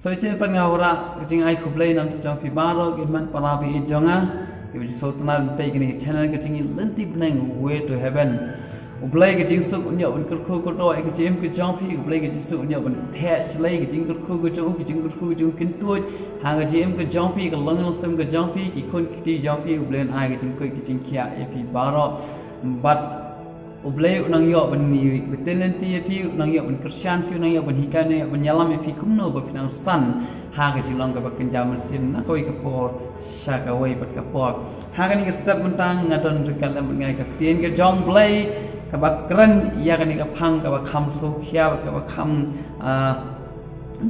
so isi pengawara kecing ai kublai nam jong pi baro gimana para pi jonga ibu so tenar pe gini channel kecing lenti benang way to heaven ublai kecing suk unya un kurku kudo ai kecing ke jong pi ublai kecing suk unya un attach lay kecing kurku kecing kintuj hang kecing ke jong pi ke lang sem ke jong pi ki kun ki jong pi ublai ai kecing kia pi baro but ublay unang yo bani betelenti pi unang yo ban Christian pi unang yo ban hikane ban yalam pi kumno ba pinang san ha ga jilong ga bakin jamal sin na koi ka por sha ka wei bat ka por ha ga ni ka step mentang ngadon rekal lam ngai ka tien ka jong blay ka bakran ya ga ni ka phang ka ba kham so khia ka ba kham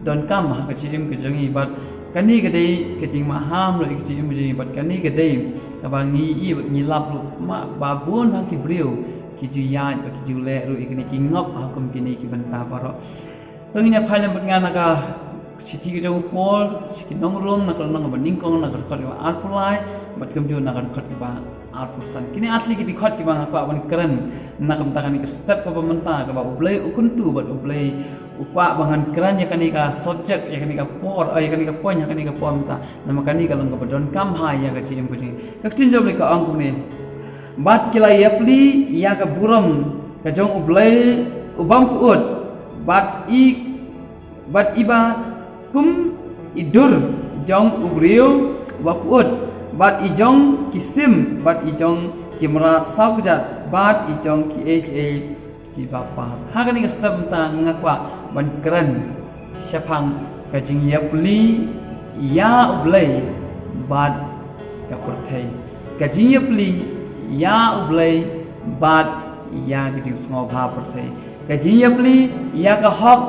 don kam ha ka chim ka jongi bat kani ka dei ka jing ma ham ro ka chim ji bat kani ka dei ka ba ngi i ni lap lu ma ba bun ha ki briu kijuyat bagi jule ru ikni ki ngop hukum kini ki banta paro tengnya phale bengan naga siti ke jong pol siki nong rum nakal nong banding kong nakal khot ba art pulai bat kem ju nakal khot ba art persen kini atli ki khot ki bang apa ban keren nakam takani ke step ka pementa ka ba ublai ukuntu bat ublai upa bangan keren ya kani ka subject ya kani ka por ya kani ka point ya kani ka pomta nama kani ka long ka don kam hai ya ka chim ku ji ka tin job le ka ang ni bat kila yapli ya ka buram ka jong ublay ubam kuut bat iba kum idur jong ubriu wa kuut bat ijong kisim bat ijong kimra saukjat bat ijong ki bapa ha ka ni ka step ta ngakwa ban keren syapang ka jing yapli ya ublay bat ka perthai ka jing yapli ya ublay bat ya kecing semua bha perthai kecing ya pli ya ka hok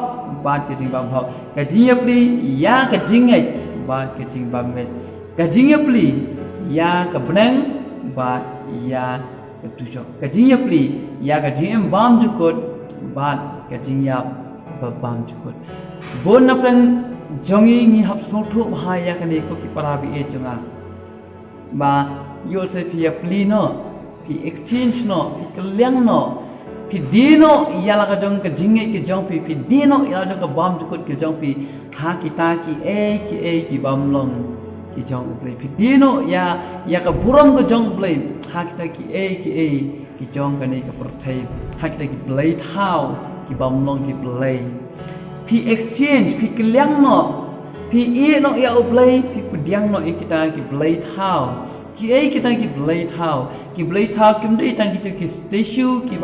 bat kecing bam hok kecing ya pli ya kecing ngai bat kecing bam ngai kecing ya pli ya ka benang bat ya ka tujok kecing ya pli ya kecing bam jukut bat kecing ya bam jukut bon naplan jongi ni hap sotu bha ya kani ko ki parabi e jonga ba yo se pia pli no pi exchange no pi kaliang no pi dino yala ka jong ka jinge ki jong pi dino yala jong ka bam jukut ki jong pi ha kita ki bam long ki jong ublay pi dino ya ka buram ka jong ublay ha kita ki jong ka ni ka perthai ha kita ki blay thau ki bam long ki blay pi exchange pi kaliang no pi no ya ublay pi pudiang no kita ki blay thau kita ki blay thau kim dei tang ki statue ki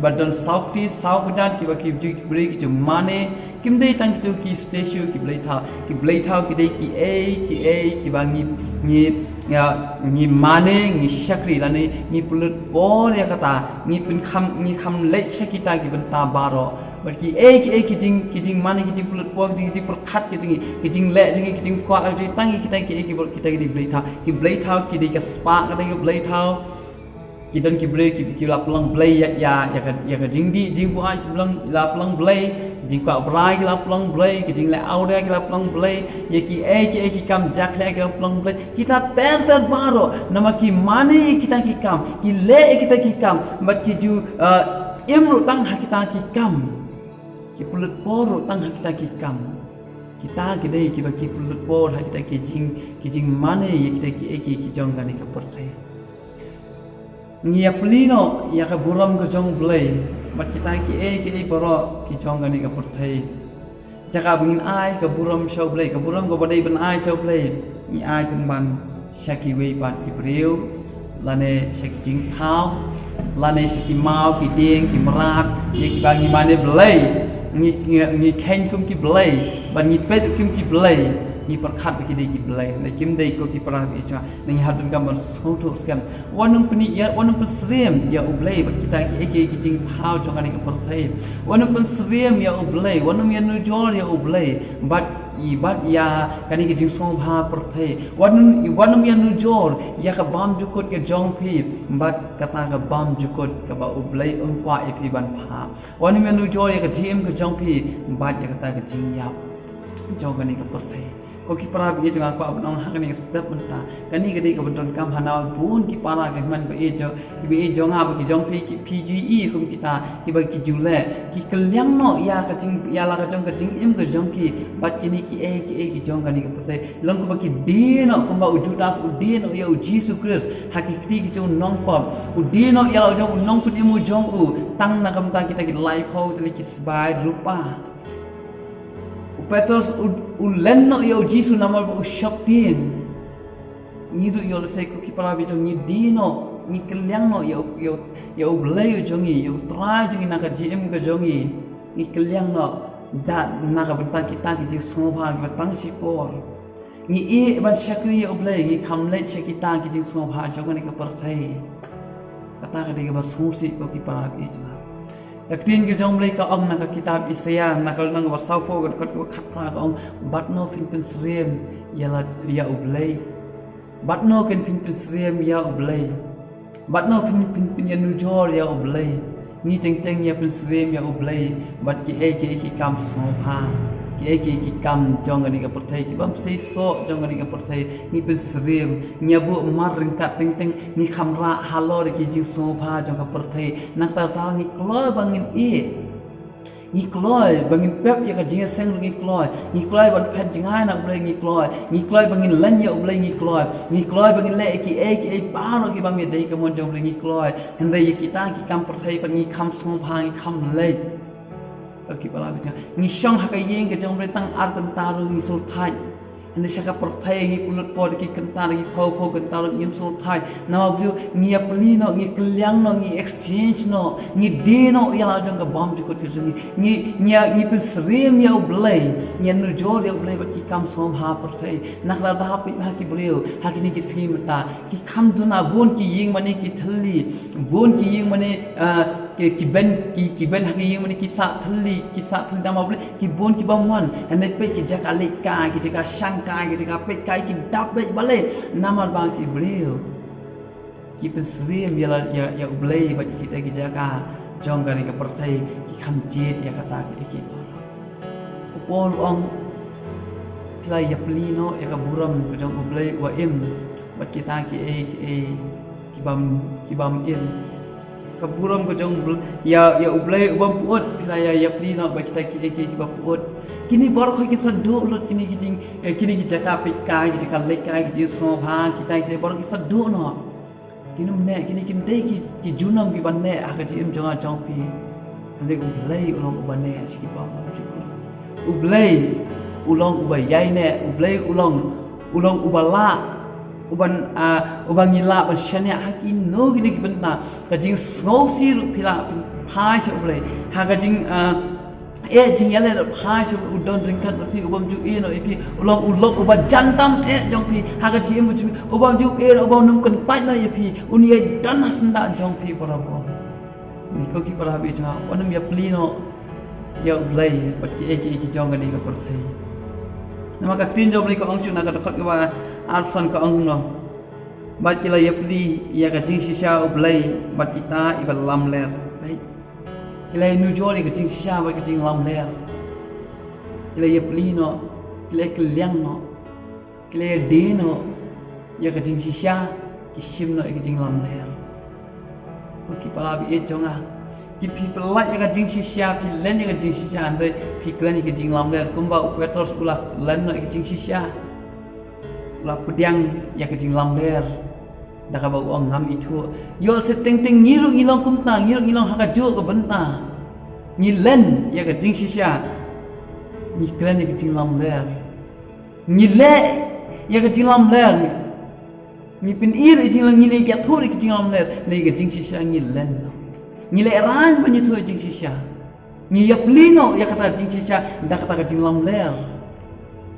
ba don sauti saukjan ki ba ki break ki mane kim dei tang ki statue ki blay thau ki dei ki ba ni mane ni shakri lani ni pulut por ya kata ni pun kham le shakita ki banta baro berki ki jing mane ki jing pulut por ki jing perkhat ki jing le ki jing kwa ki tangi kita ki blay thau ki dei ka spa ka dei blay thau ki don ki blay ki la pulang blay ya ka jing bu ai ki pulang la pulang blay jing kwa brai ki la pulang blay ki jing le au ki la pulang blay ya ki kam jak le ki la pulang blay kita ter baro nama ki mane kita ki kam ki le kita ki kam bat ki ju imru tang ha kita ki kam ki pulut por tang ha kita ki kam kita ki dei ki ba ki pulut por ha kita ki jing mane ya kita ki jong gani ka perthai ngiaplino ya ka buram ka jong blay bat kita ki boro ki jong gani ka perthai jaka bingin ai ka buram show blay ka buram ko badai ban ai show blay ni ai pun ban shaki wei bat ki briu lane shek jing thau lane shaki mau ki ding ki marat ki bangi mane blay ni khen kum ki blay ban ni pet kum ki blay ni perkhat ki dei ki blay le kim dei ko ki parah bi cha ni hadun kam sotu skam wanung peni ya wanung pesrem ya ublay bat kita ki jing thau jongani ka perthai wanung pesrem ya ublay wanung ya nujor ya ublay bat ya kani ki jing song bha perthai wanung ya nujor ya ka bam jukut ke jong pi bat kata ka bam jukut ka ba ublay umpa pi ban pha wanung ya nujor ya ka jim ka jong pi bat ya kata ka jing ya jongani ka perthai ko ki para bi jong ko abnong ha kani step menta kani gadi ka beton kam hanaw bun ki para ka man bi jong ha ki jong ki PGE kum kita ki ba ki jule ki kelyang no ya ka jing ya la ka jong im ka jong ki bat kini ki ki jong kani ka putai long ko ba ki di no kum ba ujudas udi no ya Jesus Christ hakiki ki jong nong pom udi no ya jong nong pun imu jong tang na kam ta kita ki lai pho tali ki sbai rupa Petrus ulen no yo Jisu nama bu shopting ni du yo se ko ki para bi jong ni dino ni kelyang no yo blay jong yo try jong na ka GM ka jong ni kelyang no da na ka bentang kita ki ji soba ki bentang sipor ni e ban shakri yo blay ni khamle shakita ki ji soba jong ni ka parthai kata ka de ba susi ko ki para bi jong Yaktin ke jong blai ka ong na ka kitab Isaya nakal nang wasau po kat khat pra ka ong batno pin srem ya ublai batno ken pin srem ya ublai batno pin ya nujor ya ublai ni teng ya pin srem ya ublai bat ki kam sopa ki kam jong ani ka perthai ki bam sei so jong ani ka perthai ni pin srem nya bu mar ringkat teng ni khamra halo de ki jing sopa jong ka perthai nak ta ni kloi bangin ni kloi bangin pep ya ka jing seng ni kloi ban pet jingai nak blai ni kloi bangin lan ya blai ni kloi bangin le ki pa no ki bam ye dei ka mon jong blai ni kloi hendai ki ta ki kam perthai pan ni kham sopa ni kham le Oke pala bica ni syong haka yeng ke jong tang ar kentaru ni sultai ane syaka perthai ni pulut pod ki kentar ni kau kentaru ni sultai na blu ni apli no ni kelyang no ni exchange no ni dino ya la jong ka bom jukut ke jong ni pun srim ya blai ni nu jor ya blai bat ki kam som ha perthai nak la da pi ha ki bleu ha ki ni ki scheme ta ki kham duna bon ki yeng mani ki thali bon ki yeng mani ki ben haki yang mani kisah thli dama boleh ki bon ki bamwan ane pe ki jaka leka ki jaka shangka ki jaka pe kai ki dape bale nama ba ki beliau ki pensrim ya boleh bagi kita ki jaka jong gari ka perthai ki khamjit ya kata ki upol ong play ya plino ya ka buram ko jong boleh wa im bat kita ki bam in kaburam ko jong ya ublay ubam puot pila ya pli na ba kita ki ba puot kini bor khoi ki sadu lot kini ki jaka pika ki jaka leka ki so bha kita ki bor ki sadu no kini mne kini dei ki junam ki banne aga ji im jonga jong pi ande ublay ulong ubane si ki ba ba ublay ulong ubayai ne ublay ulong ubala uban ngila ban shania hakin no gini ki benta ka jing snow si ru pila phai chu ble ha ka jing jing yale phai chu udon ringkat pi ubam ju no pi ulok uban jantam jong pi ha ka jing ju ubam ju ubam num kan pai na pi uni dan senda jong pi parabo ni ko ki parabi cha onum ya plino ya ble pat ki jong ga ni ka parthai nama ka tin job ni ko ong chu na ka dokot ka Alsan ka ong no bat kila yapli ya ka jing shisha ublai bat kita ibal lam ler baik kila nu joli ka jing shisha bat ka jing lam ler kila yapli no kila kelyang no kila de no ya ka jing shisha ki shim no ka jing lam ler ko ki pala bi e jonga ki people like ya ka jing shisha pi len ya ka jing shisha ande pi klan ka jing lam ler kumba upetros ula len no ka jing shisha la pediang ya ke jing lamber da ka ba ong ngam itu yo se teng ngiru ngilong kumta ngiru ngilong haka jo ka benta ni len ya ke jing shisha ni klan ya ke jing lamber ni le ya ke jing lamber ni pin ir jing lang ni le ya thuri ke jing lamber le ke jing shisha ni len ni le ran pa ni thu jing shisha ni ya plino ya kata jing shisha da kata ke jing lamber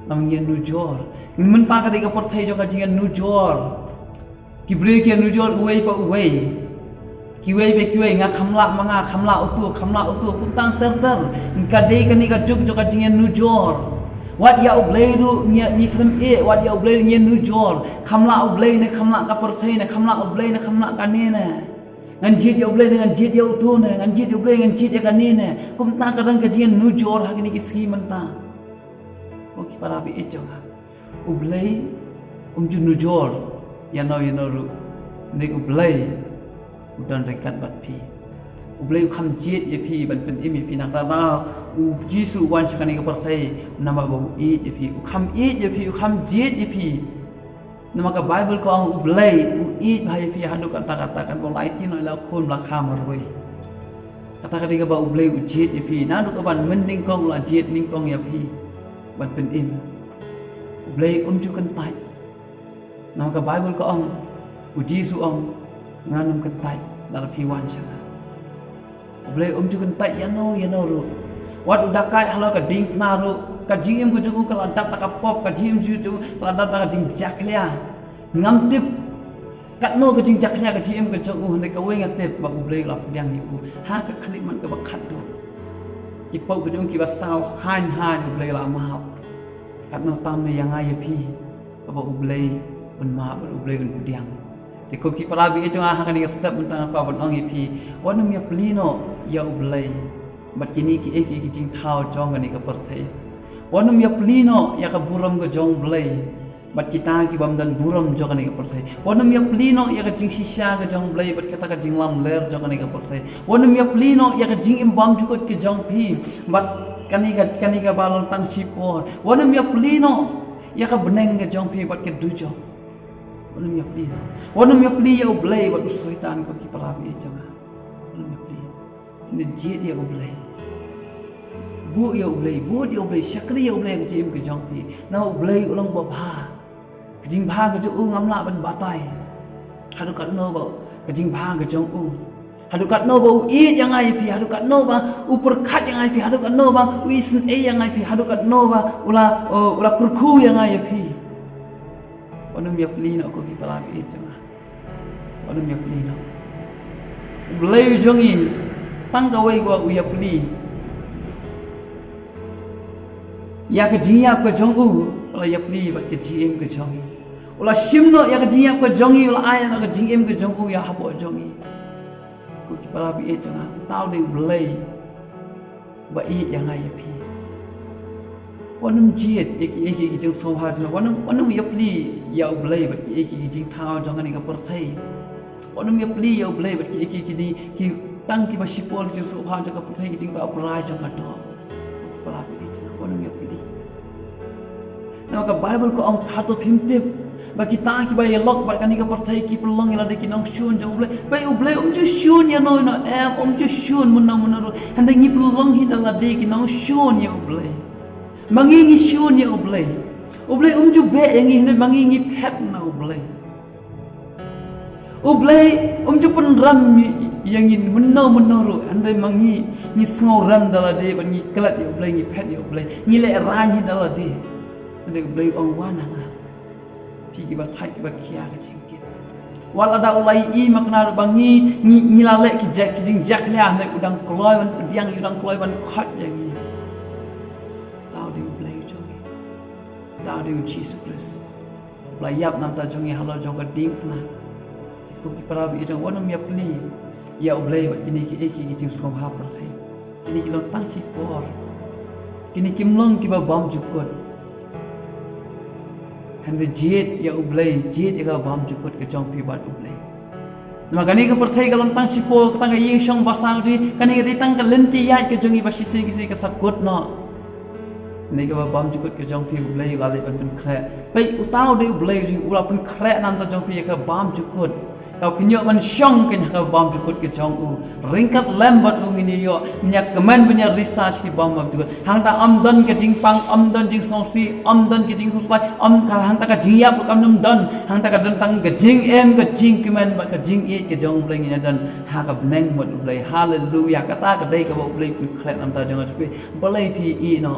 lam ye nu jor men pa ka deka perthai jo ka jing nu jor ki bre ki nu jor uwei pa uwei ki wei be ki wei nga khamla utu kum tang ter ka dei ka ni ka juk jo ka jing nu jor wat ya ublei ru ni kham wat ya ublei ni nu jor khamla ublei ne khamla ka perthai ne khamla ublei ne khamla ka ne ne ngan jit ya ublei ngan jit ya utu ne ngan jit ublei ngan jit ya ka ne ne kum tang ka dang ka jing nu jor ha ni ki ski menta ko ki para bi ejo ublay junujor yano ru nek ublay udan rekat bat pi ublay kham jet ye pi ban pen imi pi nak ta u jisu wan sakani ka parthai nama ba e ye pi u kham e ye pi u kham jet ye pi nama ka bible ko ang ublay u e bhai pi handu kata kan bo lai ti noi la khon la kha mar roi kata ka ba ublay u jet ye pi na du ka ban men ning kong la jet ning kong ye pi ban pen im ublay ju kan tai nama ka bible ko ang u jisu ang nganum kan tai dalam piwan sana ublay ju kan tai yano ru wat udah kai halo ka ding naru ka jingim ku jugu kala dat ka pop ka jim ju kala dat ka jing jaklia ngamtip kat no ka jing jaklia ka jim ka jugu hande ka wenga tep ba ublay la yang ibu ha ka khaliman ka bakhat do ki pau ku jugu ki ba saw han ublay la mahap kat no tam ne yang ai pi ba ublay un ma ba ublay un diang te ko ki parabi e jonga ha ka ni step mentang ka bon ong pi wanum ya plino ya ublay bat kini ki eki jing thao jong ani ka parthai wanum ya plino ya ka buram ka jong blai bat kita ki bam dan buram jong ani ka parthai wanum ya plino ya ka jing shisha ka jong blai bat kata ka jing lam ler jong ani ka parthai wanum ya plino ya ka jing imbam jukot ki jong pi bat kani ka balon tang sipor wanum ya plino ya ka beneng ka jong pi bat ke dujo wanum ya pli ya ublay bat usuitan ko ki parabi e jonga wanum ya pli ni jet ya ublay bu ya ublay syakri ya ublay ke jim ke jong pi na ublay ulang ba bha ke jing bha ke ju ngam la ban batai hadu kat no ba ke jing bha ke jong hadu kat no ba i yang ai pi hadu kat no ba upur khat yang ai pi hadu kat no ba uisin e yang ai pi hadu kat no ba ula kurku yang ai pi wanum ya pli no ko ki pala pi jonga wanum ya pli no ublay jongi tang ka wei ko ya pli ya ka jiya ka jongu la ya pli ba ke jim ka jongi ula shimno ya ka jiya ka jongi ula aya na ka jim ka jongu ya habo jongi ko ki pala bi e jonga tau de ublay ba i yang ai ya pi wanum jiet eki jong so ha jong wanum ya pli ya ublay ba ki eki jing thao jong ani ka parthai wanum ya pli ya ublay ba ki eki ki tang ki ba sipol jong so ha jong ka parthai ki jing ba uprai jong ka do ki pala bi wanum ya pli na ka bible ko ang phato phimte ba ki ta ki ba ye lok ba kani ka parthai ki pelong ila de ki nong shun jong ublay ju shun ya no ju shun mun ro hande ngi pelong hi dala de ki nong shun ya ublay mangingi shun ya ublay ju be yang ini mangingi pet na ublay ju pun ram yang ini menau ro andai mangi ni sngo ram dala de ban ni klat ya ublay ni pet ya ublay ni le ran hi dala de andai ublay ong wana na pi ki ba thai ki ba kia ka jingkit wal ada ulai I makna bangi ni lale ki jing jak le andai udang kloy ban diang udang kloy ban khat yang ni tao de Jesus Christ layap nam ta jongi halo jonga ding na ko ki parabi jong wanum ya pli ya ublay bat kini ki eki ki jing som ha parthai kini ki long tang si por kini kim long ki ba bam jukot hande jet ya ublay jet ya bam jukot ke jong pi bat ublay nama kani ka parthai ka long tang si por tang ka yeng song basang di kani ka tang ka lenti ya ke jongi ba si ka sakut no ni ka bam jukut ke jong pi ublay la le pen khre pai utau de ublay jing ula pen khre nam ta jong pi ka bam jukut kau kinyo man syong ken ka bam jukut ke jong ringkat lembat ngini yo nyak kemen punya research ki bam jukut hang ta amdan ke jing pang amdan jing songsi amdan ke jing huspai ka hang ta ka jing ya kam num dan hang ta ka dan tang ke jing em ke jing kemen ba ka jing e ke jong ublay ngini dan ha ka beneng mot ublay hallelujah kata ka dei ka ublay pen khre nam ta jong pi balai pi I no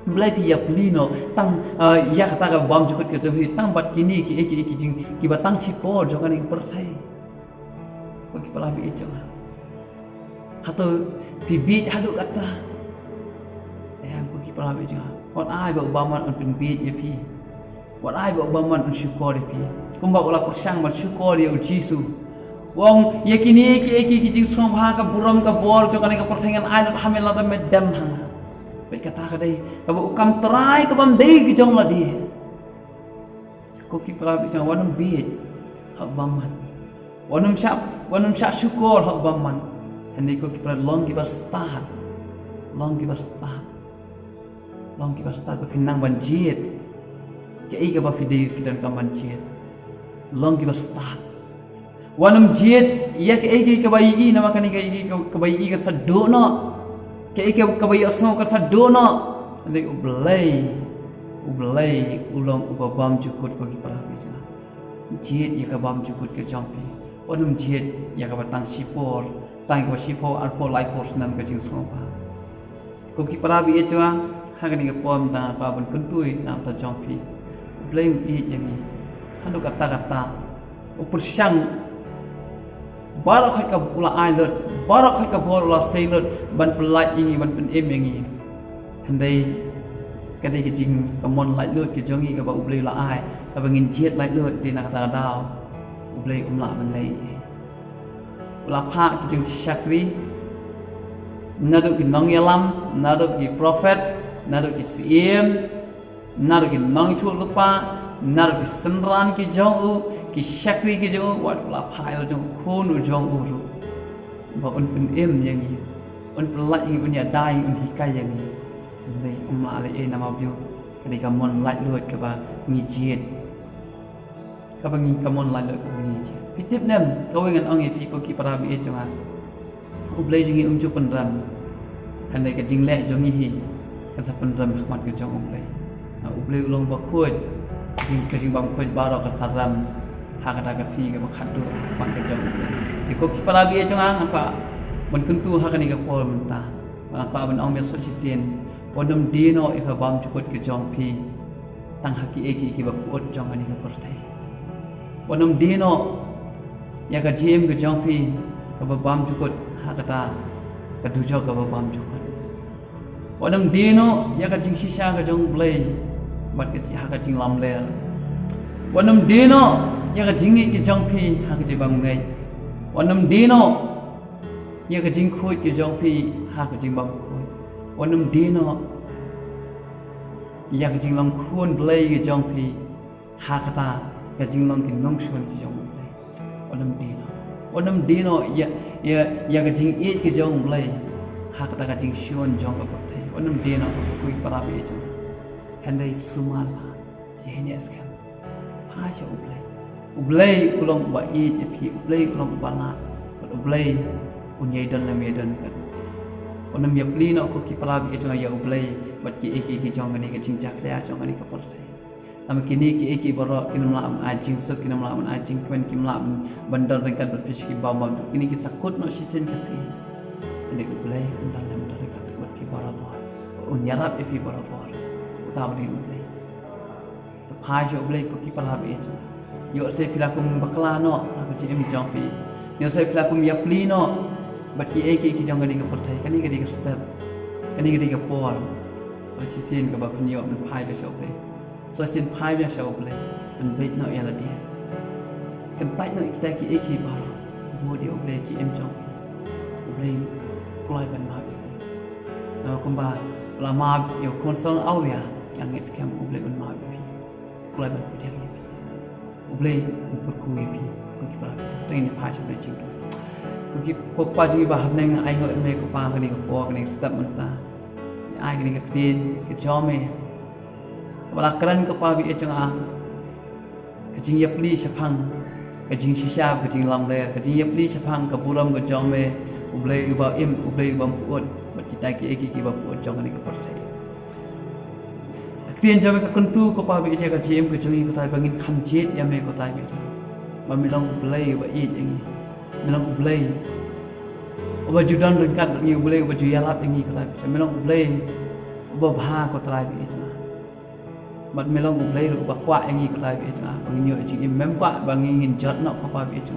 Belai pi ya pelino tang ya kata ka bam jukut ke jauhi tang bat kini ki eki jing ki batang cipor jangan yang percaya bagi pala bi jangan atau bibi hadu kata bagi pala bi jangan wat ai ba baman un pin bi ya pi wat ai ba baman un syukur ya pi kumba ulah persang bat syukur ya Jisu wong ya kini ki eki jing som ha ka buram ka bor jangan ka persaingan ai na hamil la medam hang baik kata ka dai ka ukam try ka bam dei ki jong la di koki para bi jang wanum bi hak baman wanum syak syukur hak baman hani koki para long ki start bakinang banjir ke ika ba video kidan ka banjir long ki start wanum jit ya ke ika kabai nama kan ika kabai ika sa dono ke ika kabai asno ka sa dono hani ublay ulong ubabam cukut koki para bi jang jit ya ka bam cukut ke jampi wanum jit ya ka batang sipor tang ko sipo arpo lai pos nam ka jing sopa koki para bi etwa hagani ka pom ta pa ban kuntui nam ta jampi ublay i yang ni hanu kata upur syang barak ka ula ailut barak ka bor la sailut ban pelai ini ban pen em yang ni handai kadai ke jing kamon lai lut ke jongi ka ba ublay la ai ka bangin jet lai lut di nak ta dau ublay la ban lai ula pha ke jing syakri nadu ki nong yalam nadu ki prophet nadu ki siem nadu ki nong chu lupa nadu ki senran ki jongu ki syakri ki jongu wat ula pha lo jong khon u jongu ru ba un pen em yang ni un pelai yang un ya dai un hikai yang ni nei la le e nama biu kadai kamon lai lut ka ba ngi jet ka ba ngi kamon lai lut ka ngi jet pitip nem kawengan ong e pi ko ki para bi e jonga ublay jingi umju penram handai ka jingle jongi hi ka penram hikmat ke jong ublay ulong ba khoi jing ka jing bam khoi baro ka saram ha ka ka si ka ba khadu hikmat ke jong ki ko ki para bi e jonga apa ban kuntu ha ka ni ka pol menta apa ban ong be so chi sin Wadam dino ika bam cukut ke jong pi tang haki eki ki ba puot jong ani ka pertai wadam dino ya ka jim ke jong pi ka ba bam cukut hakata ka dujo ka ba bam cukut wadam dino ya ka jing sisa ka jong blay bat ke ha ka jing lam ler wadam dino ya ka jing ke jong pi ha ka bam ngai wadam dino ya ka jing khoi ke jong pi ha ka jing bam wanum dino ya ka jing long khun blay ke jong pi ha kata ka jing long ki nong shon ki jong blay wanum dino ya ka jing e ki jong blay ha kata ka jing shon jong ka thai wanum dino ko ki para be jong handai sumala ye ne skam ha sha ublay ulong ba e je pi ublay ulong ba na ublay unyai dan la medan kan onam ya plino ko ki para bi jonga ya ublay bat ki eki jonga ni ka cingcak dia jonga ni ka portai am kini ki eki boro kinam la am ajing so kinam la am ajing kwen kim la bandar rengkat bat fish ki bam kini ki sakut no sisen kasi ni ublay undang lam tar ka bat ki boro un yarap e fi boro taw ni ublay to phai jo ublay ko ki para bi jonga yo se filakum bakla no aku ji em jong pi yo se filakum ya plino bat ki eki jong ni ka pertai kani ka di ka step kani ka di ka por so chi sin ka ba pnyo man phai be shop le so sin phai be shop le an bait no ya la dia kan tai no kita ki eki ba mo di oble chi em jong oble kloi ban ma be na ko ba la ma yo kon song au ya yang it scam oble un ma be kloi ban dia ni oble ko ku ye pi ko ki ba tai ni phai shop le chi ko pa ji ba hab neng ai ngoi me ko pa ka ni ko po ka ni step menta ai ka ni ka tin ke jome bala kran ko pa bi e chang a ka jing yap li shapang ka jing shisha ka jing lam le ka jing yap li shapang ka buram ka jome ublay ba im ublay ba puot ba kita ki ki ba puot jong ni ka pertai ka tin jome ka kuntu ko pa bi e ka jim ka jong ko tai bangin kham jet ya me ko tai bi ba mi long ublay ba i yang melong ublay oba judan rengkat ni ublay oba juyalap yang ko tai melong ublay oba bha ko tai bi itu bat melong ublay oba kwa yang ko tai bi itu bangin yo ji mem kwa bangin jot nok ko pa bi itu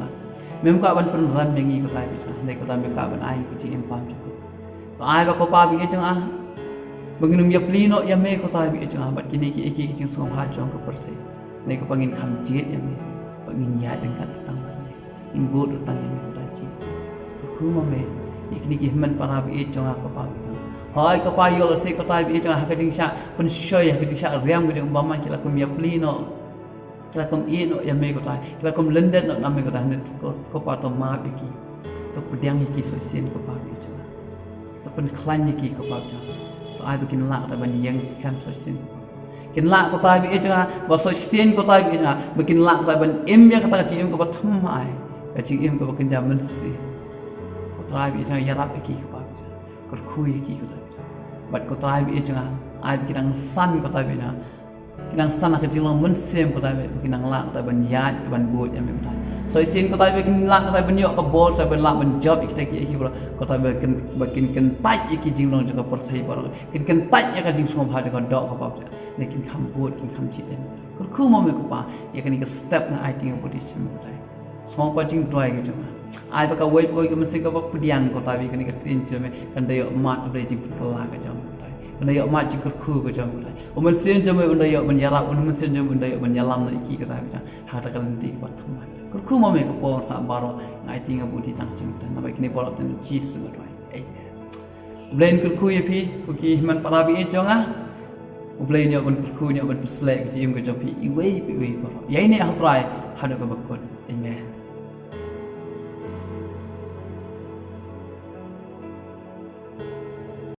mem kwa ban pen ram yang ko tai bi itu nei ko tai me ka ban ai ko ji em pam ju to ai ba ko pa bi itu bangin um yap li no ya me ko tai bi itu bat kini ki eki jing song ha jong ko pertai nei ko bangin kham jet ya me bangin ya rengkat tang in bod tang yang ko tai ji ko ma me ikni ki man para bi jong ko pa bi hai ko pa yo se ko tai bi jong ha ka jing sha pun shoy ha ka jing sha riam ko jong ba man ki la kum yap li no Kita kom no yame ko tai. Kita kom lendet no name ko tai net ko pa to ma biki. To pediang iki so sin ko pa biki. To pen klan iki ko pa ja. To ai bikin la ta ban yang scam so sin. Kin la ko tai biki ja ba so sin ko tai biki ja bikin la ta ban em ya kata chi em ko pa tham ai. Ka chi em ko bikin jaman si. Ko tai biki ja ya rap iki ko pa ja. Ko khui iki ko. Bat ko tai biki ja ai bikin ang san ko tai biki ja. Kinang sana kecil men sem ko tabe kinang la ta ban yat ban bot ya me ta so isin ko tabe kin la ta ban yo ko bot ta ban la ban job ikita ki ko tabe kin pai ki jing long jo ko por thai por kin pai ya ka jing som bha ko dok ko pa ne kin kham bot kin kham chit le ko khu mo me ko pa ya kan ka step na I think bot isin ko tai som pa jing doi ko jo ai ba ka wait ko ko mesti ko pa pudiang ko tabe kan ka tin je me kan de yo mat de jing ko la ka jam benda yang macam kerku ke jam mulai. Umat sen jam benda yang menjarap, umat sen jam benda yang menyalam nak iki kata macam hada kalanti buat teman. Kerku mau mereka pun sabar, ngai tinggal budi tang cimta. Nampak kini bolak dan cheese semua doai. Ublain kerku ya pi, kuki himan parabi ejongah. Ublain yang ben kerku yang ben peslek jim ke jopi. Iwei bolak. Ya ini aku try hada ke bakun. Amen.